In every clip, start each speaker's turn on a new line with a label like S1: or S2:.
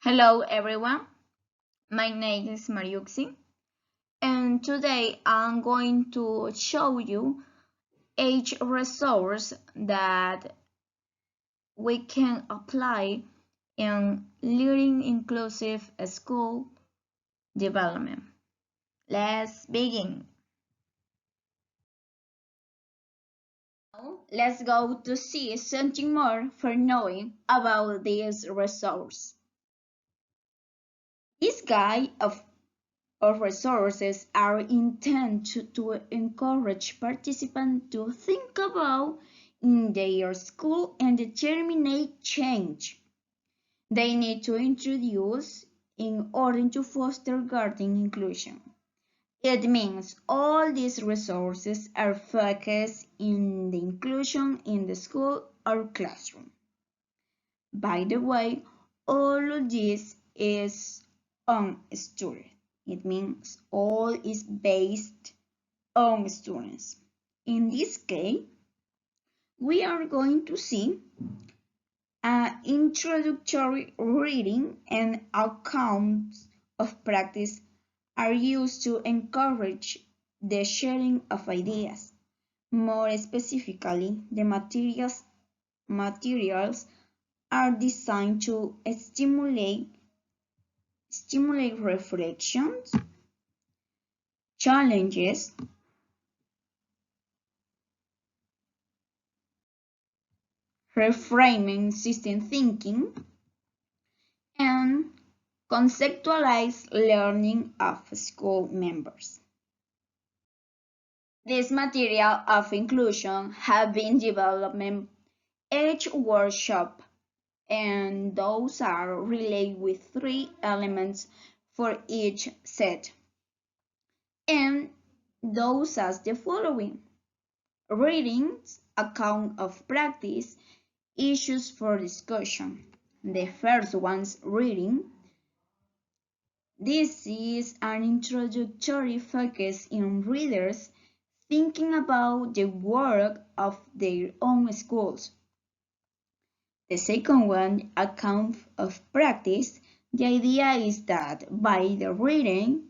S1: Hello everyone, my name is Mariuxi and today I'm going to show you 8 resources that we can apply in leading inclusive school development. Let's begin. Now, let's go to see something more for knowing about this resource. This guide of resources are intended to encourage participants to think about in their school and determine change they need to introduce in order to foster garden inclusion. It means all these resources are focused in the inclusion in the school or classroom. By the way, all of this is on students. It means all is based on students. In this case, we are going to see an introductory reading and accounts of practice are used to encourage the sharing of ideas. More specifically, the materials are designed to stimulate reflections, challenges, reframing system thinking, and conceptualize learning of school members. This material of inclusion have been developed each workshop, and those are related with 3 elements for each set. And those as the following: readings, account of practice, issues for discussion. The first one's reading. This is an introductory focus in readers thinking about the work of their own schools. The second one, account of practice. The idea is that by the reading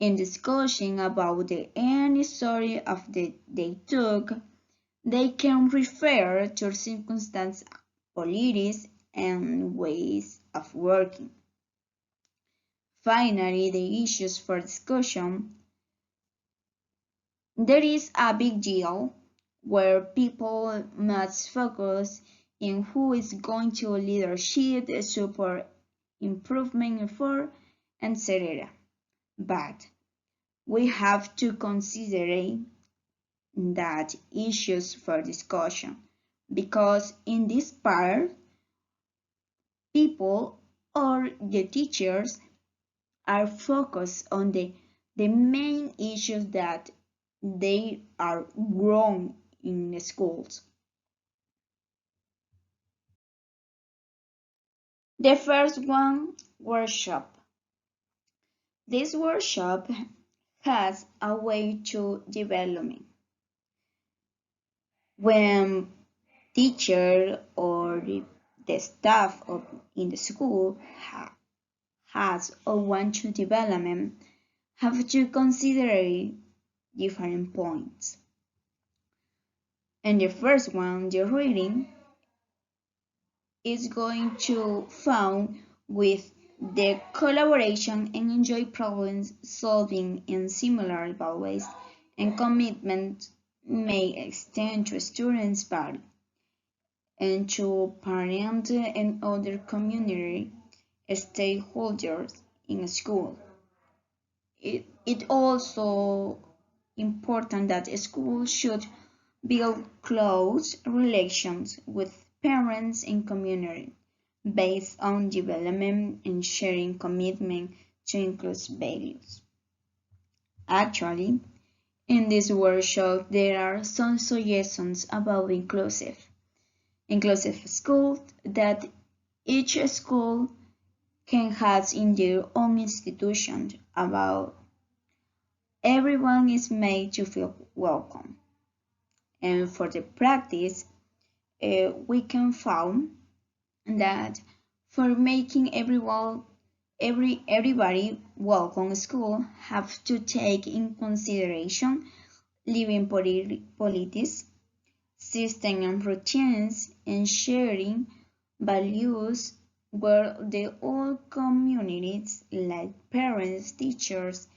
S1: and discussion about any story of they took, they can refer to circumstances, policies, and ways of working. Finally, the issues for discussion. There is a big deal where people must focus in who is going to leadership, support, improvement effort, etc. But we have to consider that issues for discussion, because in this part, people or the teachers are focused on the main issues that they are wrong in the schools. The first one, workshop. This workshop has a way to development. When teacher or the staff in the school has or want to development, have to consider different points. And the first one, the reading, is going to found with the collaboration and enjoy problem solving in similar ways, and commitment may extend to students' body and to parents and other community stakeholders in school. It also important that schools should build close relations with parents and community based on development and sharing commitment to inclusive values. Actually, in this workshop, there are some suggestions about inclusive schools that each school can have in their own institution. About everyone is made to feel welcome. And for the practice, we can found that For making everybody welcome school have to take in consideration living politics, system and routines, and sharing values where the all communities like parents, teachers,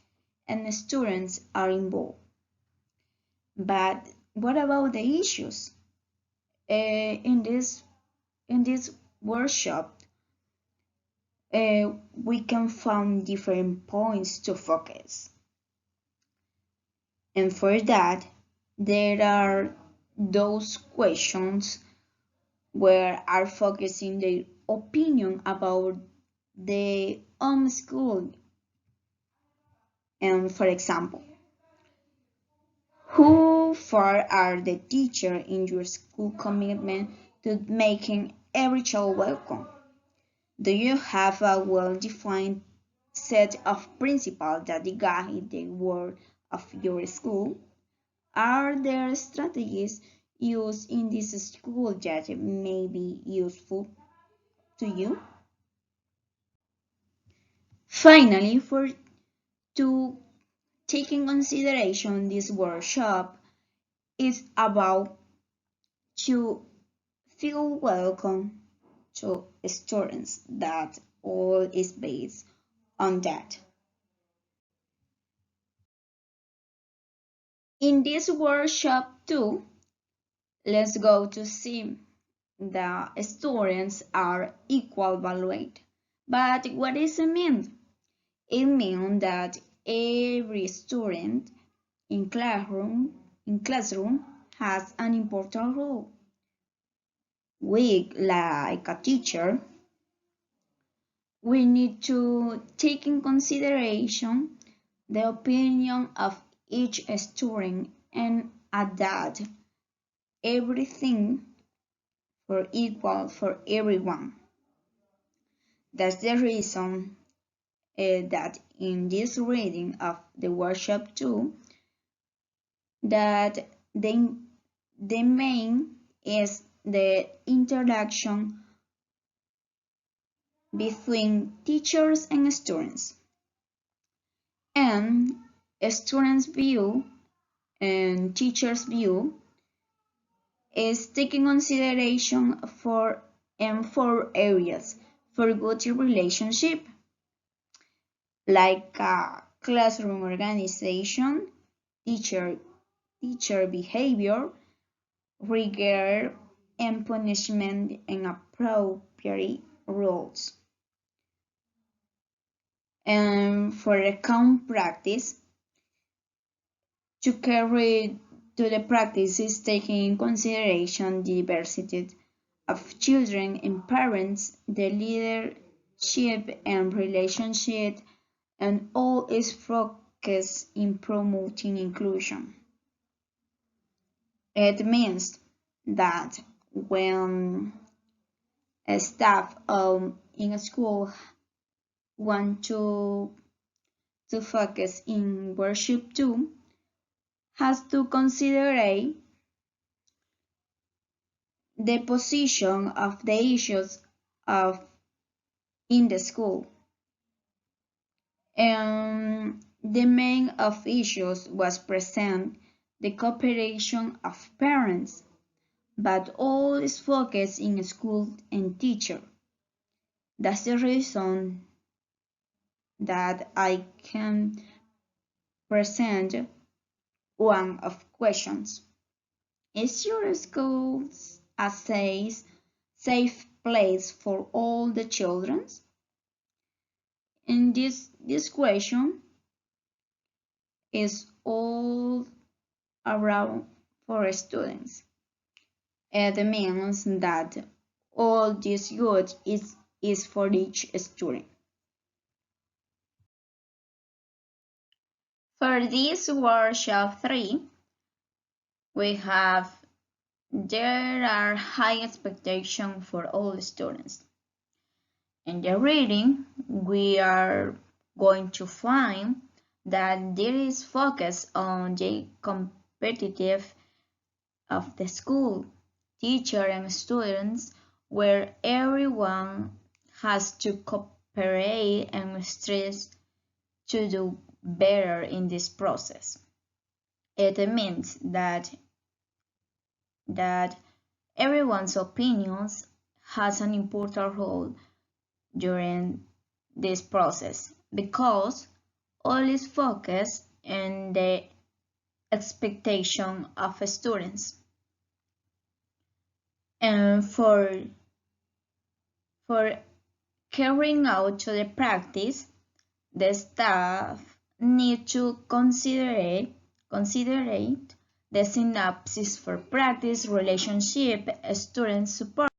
S1: and students are involved. But what about the issues? In this workshop, we can find different points to focus. And for that, there are those questions where are focusing their opinion about the homeschool. And for example, how far are the teachers in your school commitment to making every child welcome? Do you have a well-defined set of principles that guide the work of your school? Are there strategies used in this school that may be useful to you? Finally, for to take in consideration this workshop is about to feel welcome to students, that all is based on that. In this workshop too, let's go to see the students are equal valued. But what does it mean? It means that every student in classroom has an important role. We, like a teacher, we need to take in consideration the opinion of each student and adapt everything for equal for everyone. That's the reason that in this reading of the workshop 2, that the main is the interaction between teachers and students, and students' view and teachers' view is taking consideration for 4 areas for good relationship, like classroom organization, teacher behavior, rigor and punishment, and appropriate rules. And for account practice, to carry to the practice is taking in consideration the diversity of children and parents, the leadership and relationship, and all is focused in promoting inclusion. It means that when a staff in a school want to focus in worship too, has to consider the position of the issues of in the school. And the main of issues was present the cooperation of parents, but all is focused in school and teacher. That's the reason that I can present one of questions. Is your school a safe place for all the children? And this question is all around for students. It means that all this good is for each student. For this workshop 3, we have there are high expectations for all students. In the reading, we are going to find that there is focus on the competitive of the school, teacher and students, where everyone has to cooperate and stress to do better in this process. It means that everyone's opinions has an important role during this process because all is focused on the expectation of students. And for carrying out to the practice, the staff need to consider the synopsis for practice, relationship, student support,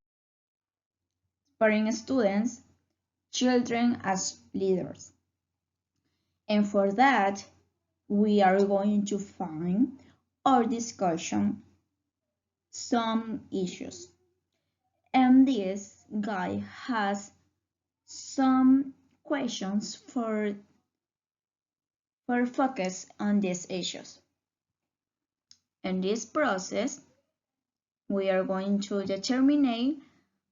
S1: supporting students, children as leaders. And for that, we are going to find or discussion some issues. And this guy has some questions for focus on these issues. In this process, we are going to determine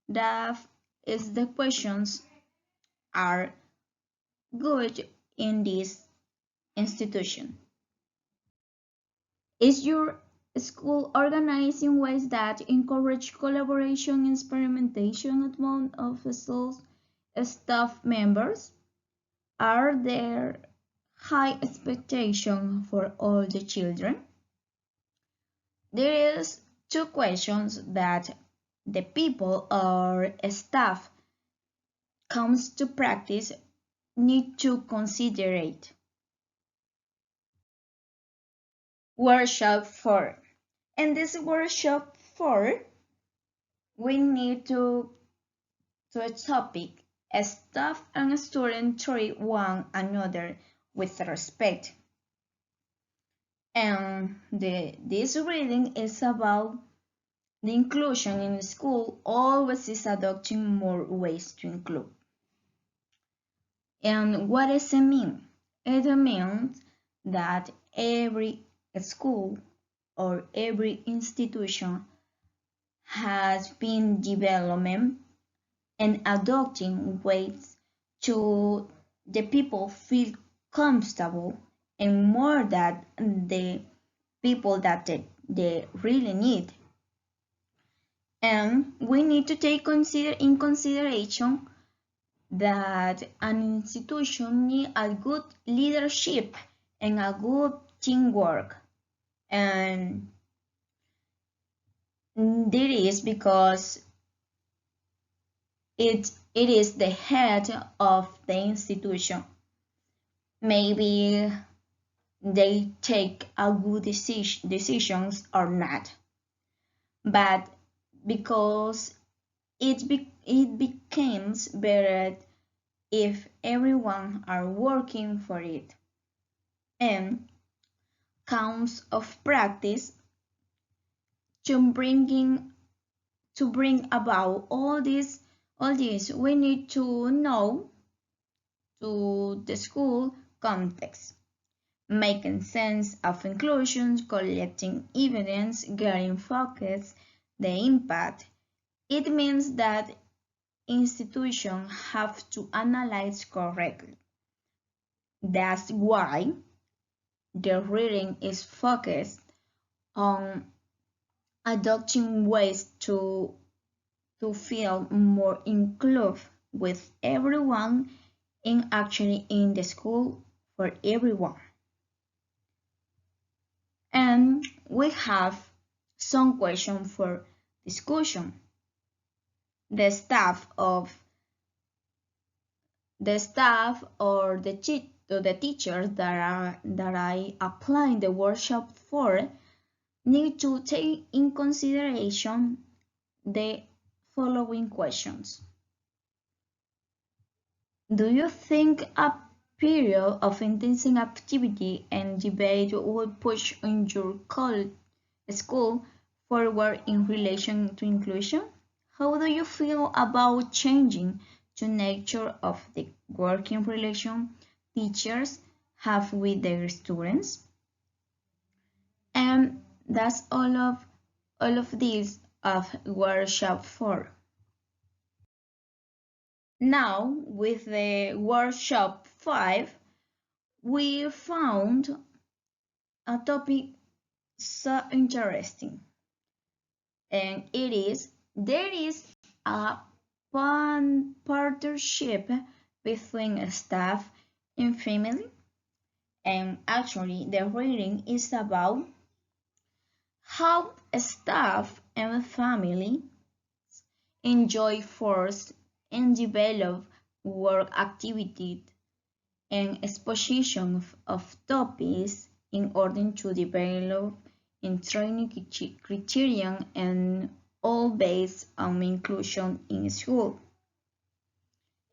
S1: that if the questions are good in this institution. Is your school organized in ways that encourage collaboration and experimentation among of staff members? Are there high expectations for all the children? There is two questions that the people or staff comes to practice need to consider it. Workshop 4. In this workshop 4, we need to a topic. Staff and student treat one another with respect. And this reading is about the inclusion in the school always is adopting more ways to include. And what does it mean? It means that every school or every institution has been developing and adopting ways to the people feel comfortable and more that the people that they really need. And we need to take in consideration that an institution needs a good leadership and a good teamwork. And that is because it is the head of the institution. Maybe they take a good decisions or not, but because it becomes better if everyone are working for it. And counts of practice to bring about all this we need to know to the school context, making sense of inclusion, collecting evidence, getting focus, the impact. It means that institutions have to analyze correctly. That's why the reading is focused on adopting ways to feel more inclusive with everyone and actually in the school for everyone. And we have some questions for discussion. The staff or the teachers that I applying the workshop for need to take in consideration the following questions. Do you think a period of intense activity and debate will push on your school forward in relation to inclusion? How do you feel about changing the nature of the working relation teachers have with their students? And that's all of these of workshop 4. Now, with the workshop 5, we found a topic so interesting, and it is there is a partnership between staff and family, and actually the reading is about how staff and family enjoy first and develop work activities and exposition of topics in order to develop in training criterion and all based on inclusion in school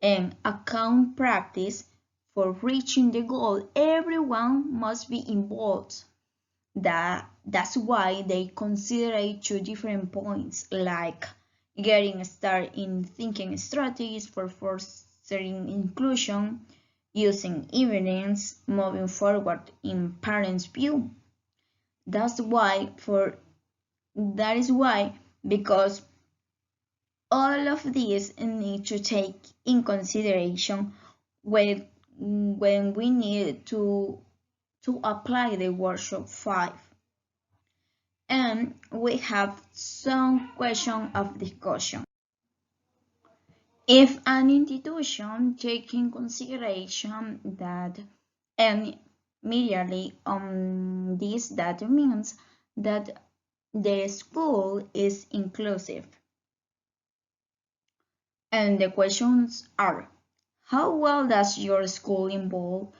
S1: and account practice for reaching the goal. Everyone must be involved. That's why they consider 2 different points, like getting started in thinking strategies for fostering inclusion, using evidence, moving forward in parents' view. That's why for that is why because all of these need to take in consideration when we need to apply the workshop 5. And we have some question of discussion. If an institution takes in consideration that and immediately on this, that means that the school is inclusive. And the questions are, how well does your school involve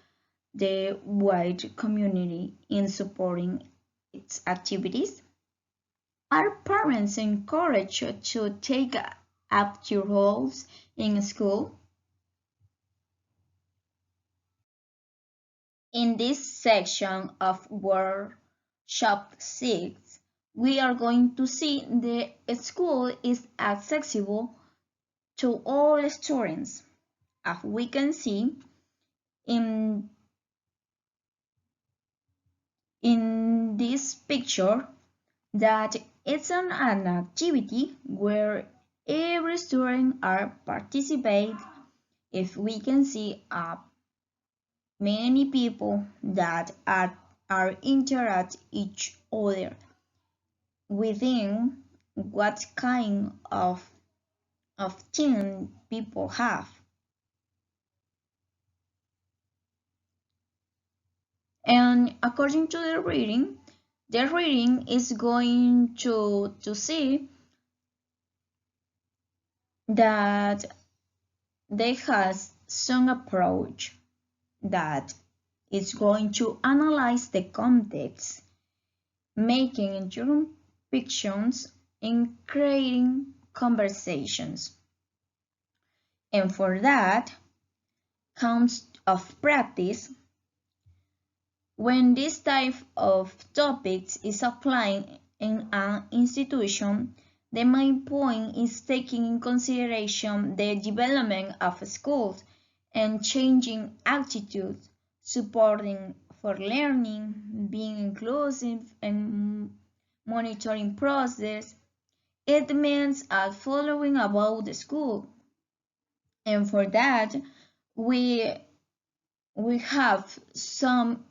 S1: the white community in supporting its activities? Are parents encouraged to take active roles in school? In this section of Workshop 6, we are going to see the school is accessible to all students. As we can see in this picture, that it's an activity where every student are participate. If we can see many people that are interact each other within what kind of team people have. And according to the reading is going to see that they has some approach that is going to analyze the context, making interpretations and creating conversations. And for that counts of practice. When this type of topics is applied in an institution, the main point is taking in consideration the development of schools and changing attitudes, supporting for learning, being inclusive, and monitoring process. It means following about the school. And for that, we have some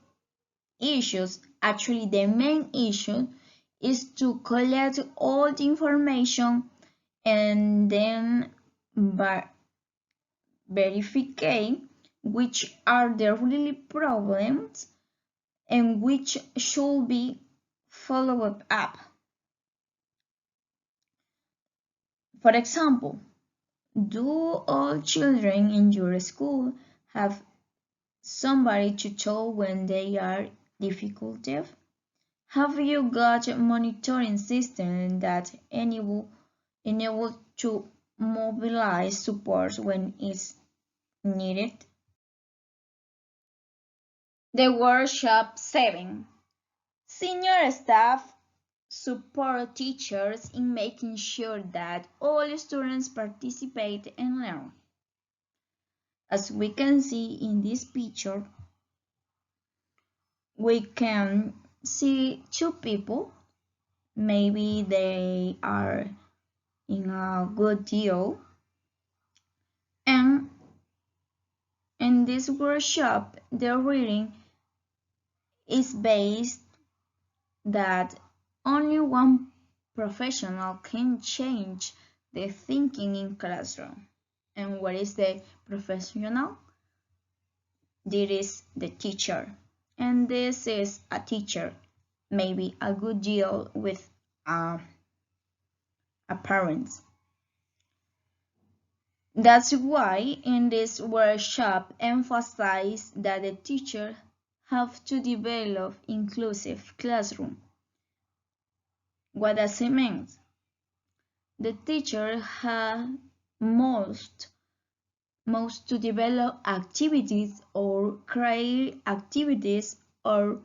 S1: issues. Actually, the main issue is to collect all the information and then verify which are the really problems and which should be followed up. For example, do all children in your school have somebody to talk when they are difficult? Have you got a monitoring system that enable to mobilize support when it's needed? The workshop 7. Senior staff support teachers in making sure that all students participate and learn. As we can see in this picture, we can see 2 people. Maybe they are in a good deal, and this workshop, the reading is based that only one professional can change the thinking in classroom. And what is the professional? This is the teacher. And this is a teacher, maybe a good deal with a parent. That's why in this workshop emphasize that the teacher have to develop inclusive classroom. What does it mean? The teacher has most to develop activities or create activities or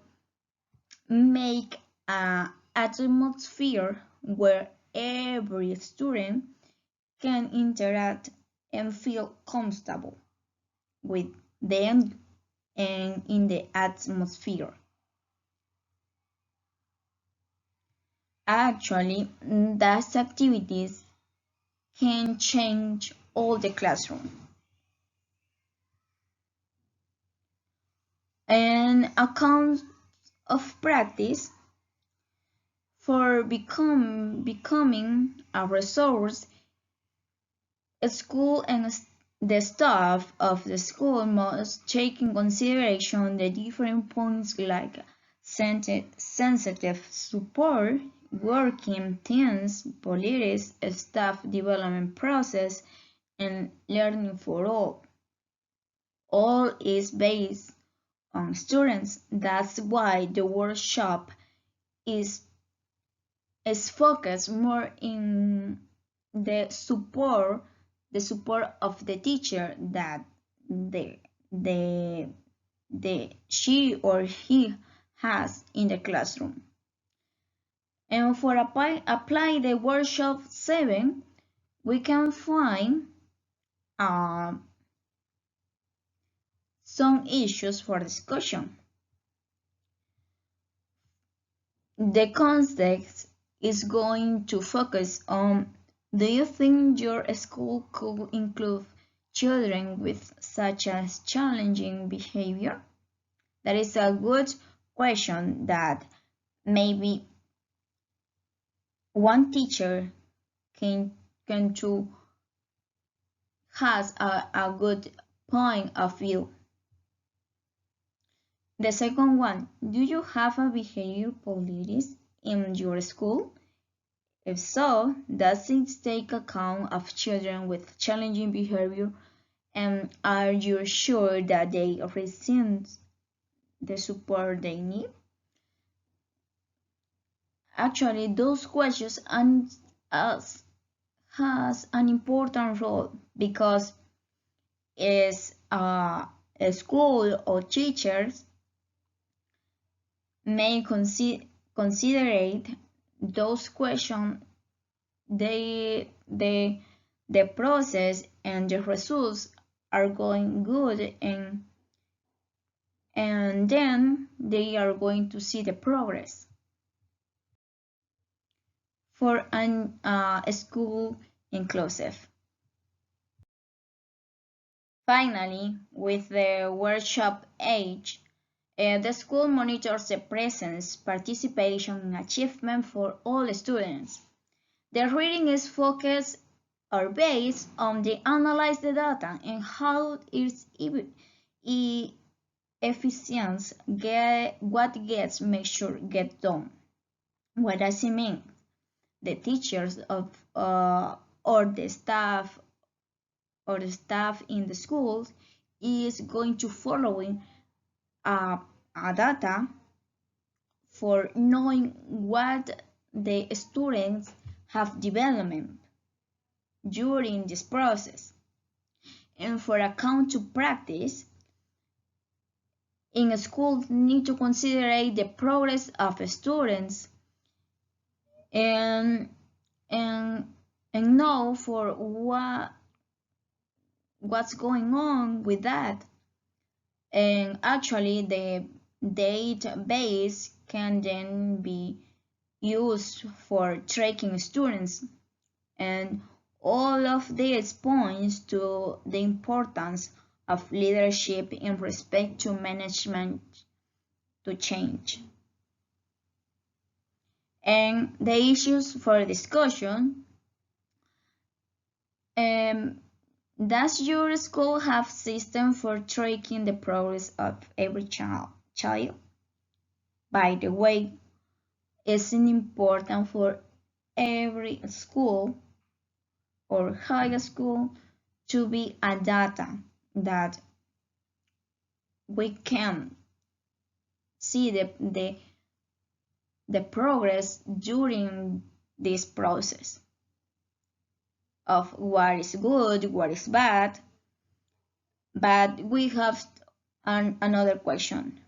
S1: make an atmosphere where every student can interact and feel comfortable with them and in the atmosphere. Actually, those activities can change all the classroom. An account of practice for becoming a resource, a school and the staff of the school must take in consideration the different points like sensitive support, working teams, politics, staff development process, and learning for all. All is based on students. That's why the workshop is focused more in the support of the teacher that she or he has in the classroom. And for apply the workshop 7, we can find some issues for discussion. The context is going to focus on: do you think your school could include children with such as challenging behavior? That is a good question that maybe one teacher can to has a good point of view. The second one, do you have a behavior policy in your school? If so, does it take account of children with challenging behavior, and are you sure that they receive the support they need? Actually, those questions has an important role because is a school or teachers may consider those questions, the process and the results are going good, and then they are going to see the progress for a school inclusive. Finally, with the workshop 8, the school monitors the presence, participation, and achievement for all students. The reading is focused or based on the analyze the data and how its efficiency what gets measured get done. What does it mean? The teachers of or the staff in the schools is going to following a data for knowing what the students have development during this process. And for account to practice, in a school need to consider the progress of students and know for what's going on with that. And actually the database can then be used for tracking students, and all of this points to the importance of leadership in respect to management to change. And the issues for discussion, does your school have system for tracking the progress of every child? By the way, it's important for every school or high school to be a data that we can see the progress during this process of what is good, what is bad. But we have another question.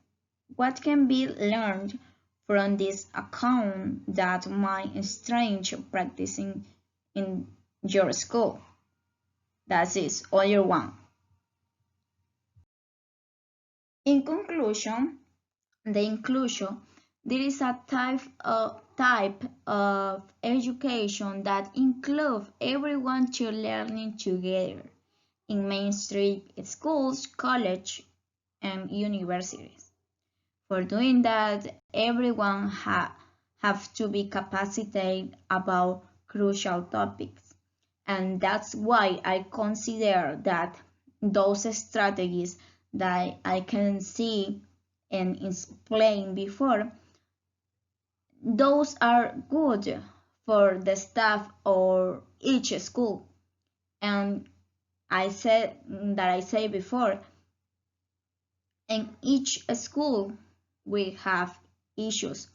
S1: What can be learned from this account that might strange practicing in your school? That is all your one. In conclusion, the inclusion, there is a type of education that includes everyone to learning together in mainstream schools, colleges, and universities. For doing that, everyone have to be capacitated about crucial topics. And that's why I consider that those strategies that I can see and explain before, those are good for the staff or each school. And I said before, in each school we have issues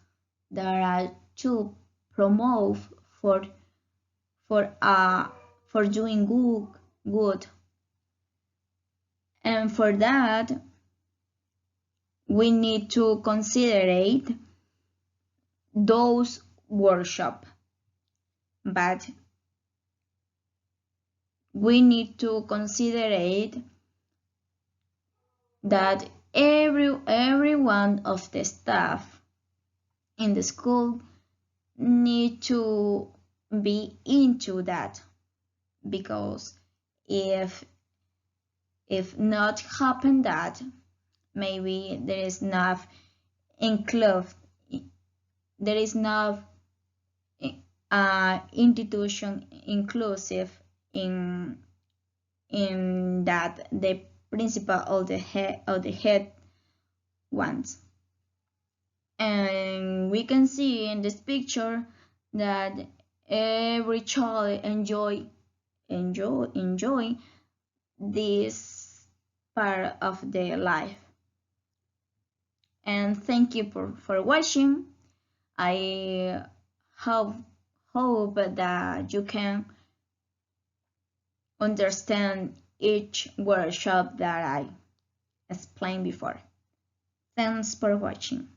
S1: that are to promote for for doing good, and for that we need to consider those workshops, but we need to consider that every one of the staff in the school need to be into that, because if not happen that, maybe there is not institution inclusive in that the principal of the head wants. And we can see in this picture that every child enjoy this part of their life. And thank you for watching. I hope that you can understand each workshop that I explained before. Thanks for watching.